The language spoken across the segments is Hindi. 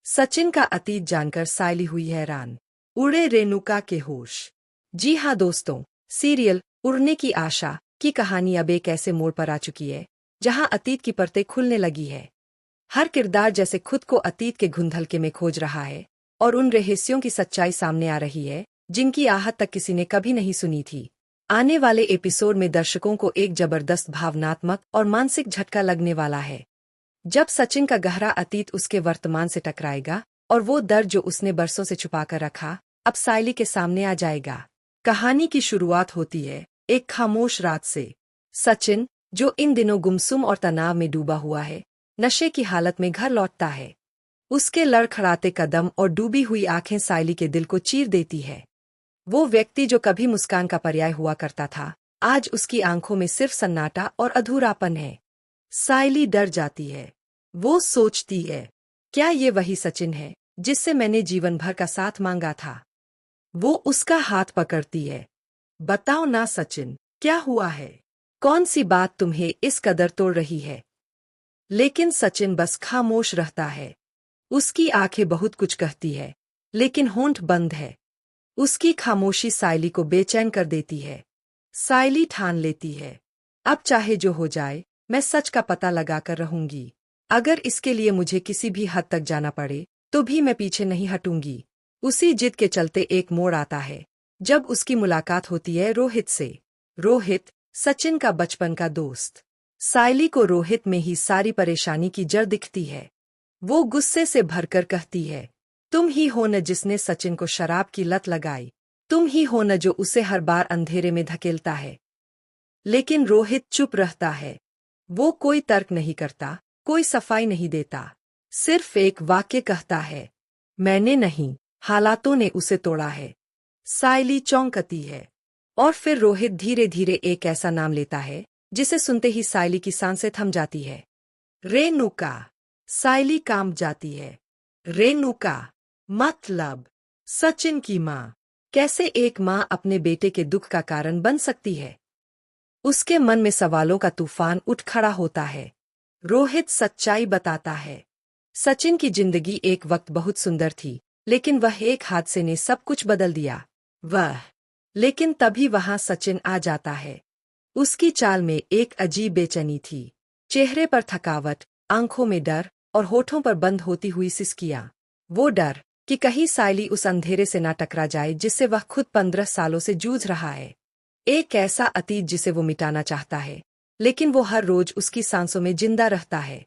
सचिन का अतीत जानकर सायली हुई हैरान। उड़े रेणुका के होश। जी हाँ दोस्तों, सीरियल उड़ने की आशा की कहानी अब एक ऐसे मोड़ पर आ चुकी है जहां अतीत की परतें खुलने लगी है। हर किरदार जैसे खुद को अतीत के घुंधलके में खोज रहा है और उन रहस्यों की सच्चाई सामने आ रही है जिनकी आहट तक किसी ने कभी नहीं सुनी थी। आने वाले एपिसोड में दर्शकों को एक जबरदस्त भावनात्मक और मानसिक झटका लगने वाला है जब सचिन का गहरा अतीत उसके वर्तमान से टकराएगा और वो दर्द जो उसने बरसों से छुपाकर रखा अब सायली के सामने आ जाएगा। कहानी की शुरुआत होती है एक खामोश रात से। सचिन, जो इन दिनों गुमसुम और तनाव में डूबा हुआ है, नशे की हालत में घर लौटता है। उसके लड़खड़ाते कदम और डूबी हुई आंखें सायली के दिल को चीर देती है। वो व्यक्ति जो कभी मुस्कान का पर्याय हुआ करता था, आज उसकी आंखों में सिर्फ सन्नाटा और अधूरापन है। सायली डर जाती है। वो सोचती है, क्या ये वही सचिन है जिससे मैंने जीवन भर का साथ मांगा था? वो उसका हाथ पकड़ती है। बताओ ना सचिन, क्या हुआ है? कौन सी बात तुम्हें इस कदर तोड़ रही है? लेकिन सचिन बस खामोश रहता है। उसकी आंखें बहुत कुछ कहती है, लेकिन होंठ बंद है। उसकी खामोशी सायली को बेचैन कर देती है। सायली ठान लेती है, अब चाहे जो हो जाए, मैं सच का पता लगाकर रहूंगी। अगर इसके लिए मुझे किसी भी हद तक जाना पड़े, तो भी मैं पीछे नहीं हटूंगी। उसी जिद के चलते एक मोड़ आता है जब उसकी मुलाकात होती है रोहित से। रोहित, सचिन का बचपन का दोस्त। सायली को रोहित में ही सारी परेशानी की जड़ दिखती है। वो गुस्से से भरकर कहती है, तुम ही हो न जिसने सचिन को शराब की लत लगाई। तुम ही हो न जो उसे हर बार अंधेरे में धकेलता है। लेकिन रोहित चुप रहता है। वो कोई तर्क नहीं करता, कोई सफाई नहीं देता। सिर्फ एक वाक्य कहता है, मैंने नहीं, हालातों ने उसे तोड़ा है। सायली चौंकती है। और फिर रोहित धीरे धीरे एक ऐसा नाम लेता है जिसे सुनते ही सायली की सांसें थम जाती है। रेणुका। सायली कांप जाती है। रेणुका मतलब सचिन की माँ। कैसे एक माँ अपने बेटे के दुख का कारण बन सकती है? उसके मन में सवालों का तूफान उठ खड़ा होता है। रोहित सच्चाई बताता है। सचिन की जिंदगी एक वक्त बहुत सुंदर थी, लेकिन वह एक हादसे ने सब कुछ बदल दिया। लेकिन तभी वहां सचिन आ जाता है। उसकी चाल में एक अजीब बेचैनी थी। चेहरे पर थकावट, आंखों में डर और होठों पर बंद होती हुई सिसकियां। वो डर कि कहीं सायली उस अंधेरे से ना टकरा जाए जिससे वह खुद 15 सालों से जूझ रहा है। एक ऐसा अतीत जिसे वो मिटाना चाहता है, लेकिन वो हर रोज उसकी सांसों में जिंदा रहता है।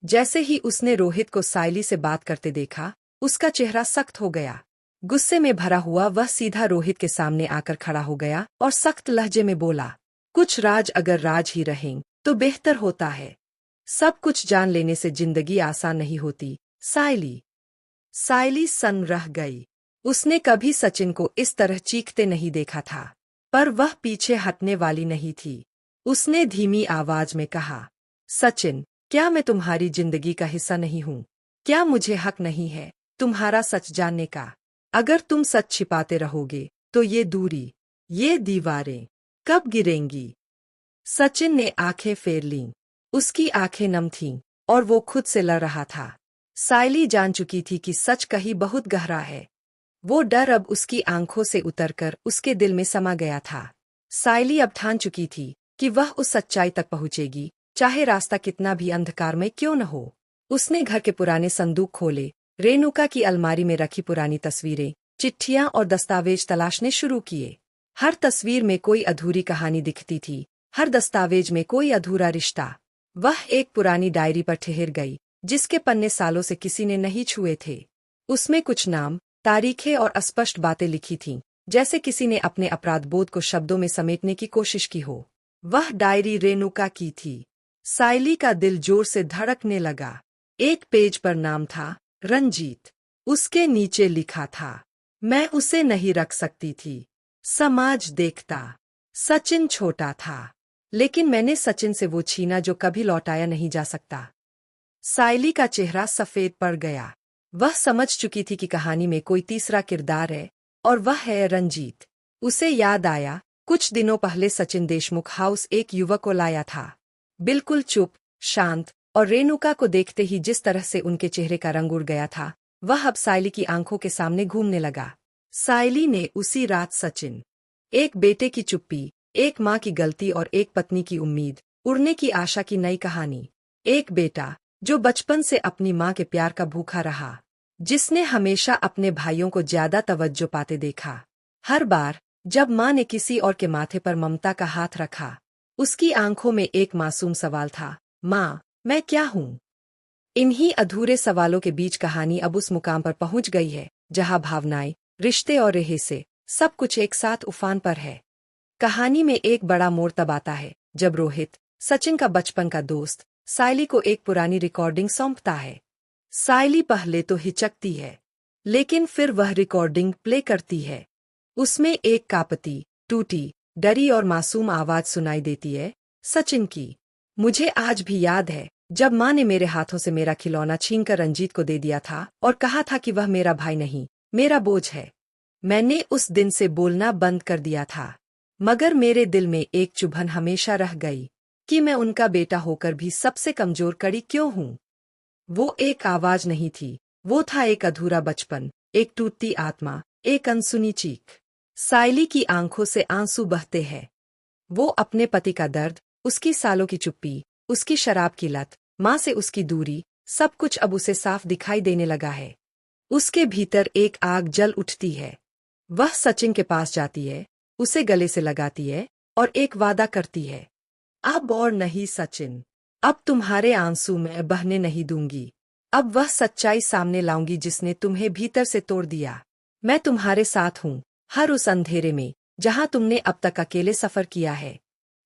जैसे ही उसने रोहित को सायली से बात करते देखा, उसका चेहरा सख्त हो गया। गुस्से में भरा हुआ वह सीधा रोहित के सामने आकर खड़ा हो गया और सख्त लहजे में बोला, कुछ राज अगर राज ही रहें तो बेहतर होता है। सब कुछ जान लेने से जिंदगी आसान नहीं होती, सायली। सायली सन्न रह गई। उसने कभी सचिन को इस तरह चीखते नहीं देखा था, पर वह पीछे हटने वाली नहीं थी। उसने धीमी आवाज में कहा, सचिन, क्या मैं तुम्हारी जिंदगी का हिस्सा नहीं हूं? क्या मुझे हक नहीं है तुम्हारा सच जानने का? अगर तुम सच छिपाते रहोगे तो ये दूरी, ये दीवारें कब गिरेंगी? सचिन ने आंखें फेर लीं। उसकी आंखें नम थीं और वो खुद से लड़ रहा था। सायली जान चुकी थी कि सच कहीं बहुत गहरा है। वो डर अब उसकी आंखों से उतरकर उसके दिल में समा गया था। सायली अब ठान चुकी थी कि वह उस सच्चाई तक पहुंचेगी, चाहे रास्ता कितना भी अंधकार में क्यों न हो। उसने घर के पुराने संदूक खोले, रेणुका की अलमारी में रखी पुरानी तस्वीरें, चिट्ठियां और दस्तावेज तलाशने शुरू किए। हर तस्वीर में कोई अधूरी कहानी दिखती थी, हर दस्तावेज में कोई अधूरा रिश्ता। वह एक पुरानी डायरी पर ठहर गई, जिसके पन्ने सालों से किसी ने नहीं छुए थे। उसमें कुछ नाम, तारीखें और अस्पष्ट बातें लिखी थीं, जैसे किसी ने अपने अपराधबोध को शब्दों में समेटने की कोशिश की हो। वह डायरी रेणुका की थी। सायली का दिल जोर से धड़कने लगा। एक पेज पर नाम था, रंजीत। उसके नीचे लिखा था, मैं उसे नहीं रख सकती थी। समाज देखता। सचिन छोटा था, लेकिन मैंने सचिन से वो छीना जो कभी लौटाया नहीं जा सकता। सायली का चेहरा सफेद पड़ गया। वह समझ चुकी थी कि कहानी में कोई तीसरा किरदार है, और वह है रंजीत। उसे याद आया, कुछ दिनों पहले सचिन देशमुख हाउस एक युवक को लाया था। बिल्कुल चुप, शांत, और रेणुका को देखते ही जिस तरह से उनके चेहरे का रंग उड़ गया था, वह अब सायली की आंखों के सामने घूमने लगा। सायली ने उसी रात सचिन, एक बेटे की चुप्पी, एक माँ की गलती और एक पत्नी की उम्मीद, उड़ने की आशा की नई कहानी। एक बेटा जो बचपन से अपनी माँ के प्यार का भूखा रहा, जिसने हमेशा अपने भाइयों को ज्यादा तवज्जो पाते देखा। हर बार जब माँ ने किसी और के माथे पर ममता का हाथ रखा, उसकी आंखों में एक मासूम सवाल था, माँ, मैं क्या हूँ? इन्हीं अधूरे सवालों के बीच कहानी अब उस मुकाम पर पहुंच गई है जहां भावनाएं, रिश्ते और से सब कुछ एक साथ उफान पर है। कहानी में एक बड़ा मोड़ तब आता है जब रोहित, सचिन का बचपन का दोस्त, सायली को एक पुरानी रिकॉर्डिंग सौंपता है। सायली पहले तो हिचकती है, लेकिन फिर वह रिकॉर्डिंग प्ले करती है। उसमें एक कांपती, टूटी, डरी और मासूम आवाज सुनाई देती है, सचिन की। मुझे आज भी याद है जब माँ ने मेरे हाथों से मेरा खिलौना छीनकर रंजीत को दे दिया था और कहा था कि वह मेरा भाई नहीं, मेरा बोझ है। मैंने उस दिन से बोलना बंद कर दिया था, मगर मेरे दिल में एक चुभन हमेशा रह गई कि मैं उनका बेटा होकर भी सबसे कमजोर कड़ी क्यों हूँ। वो एक आवाज नहीं थी, वो था एक अधूरा बचपन, एक टूटती आत्मा, एक अनसुनी चीख। सायली की आंखों से आंसू बहते हैं। वो अपने पति का दर्द, उसकी सालों की चुप्पी, उसकी शराब की लत, माँ से उसकी दूरी, सब कुछ अब उसे साफ दिखाई देने लगा है। उसके भीतर एक आग जल उठती है। वह सचिन के पास जाती है, उसे गले से लगाती है और एक वादा करती है, अब और नहीं सचिन, अब तुम्हारे आंसू मैं बहने नहीं दूंगी। अब वह सच्चाई सामने लाऊंगी जिसने तुम्हें भीतर से तोड़ दिया। मैं तुम्हारे साथ हूँ, हर उस अंधेरे में जहां तुमने अब तक अकेले सफर किया है।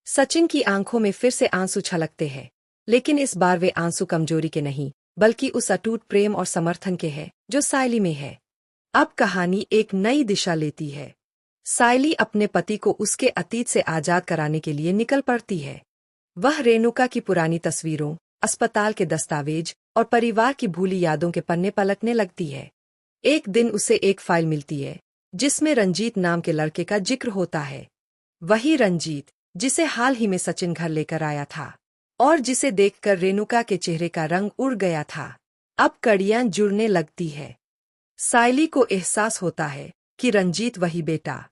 सचिन की आंखों में फिर से आंसू छलकते हैं, लेकिन इस बार वे आंसू कमजोरी के नहीं, बल्कि उस अटूट प्रेम और समर्थन के हैं जो सायली में है। अब कहानी एक नई दिशा लेती है। सायली अपने पति को उसके अतीत से आजाद कराने के लिए निकल पड़ती है। वह रेणुका की पुरानी तस्वीरों, अस्पताल के दस्तावेज और परिवार की भूली यादों के पन्ने पलटने लगती है। एक दिन उसे एक फाइल मिलती है जिसमें रंजीत नाम के लड़के का जिक्र होता है। वही रंजीत जिसे हाल ही में सचिन घर लेकर आया था और जिसे देखकर रेणुका के चेहरे का रंग उड़ गया था। अब कड़ियां जुड़ने लगती है। सायली को एहसास होता है कि रंजीत वही बेटा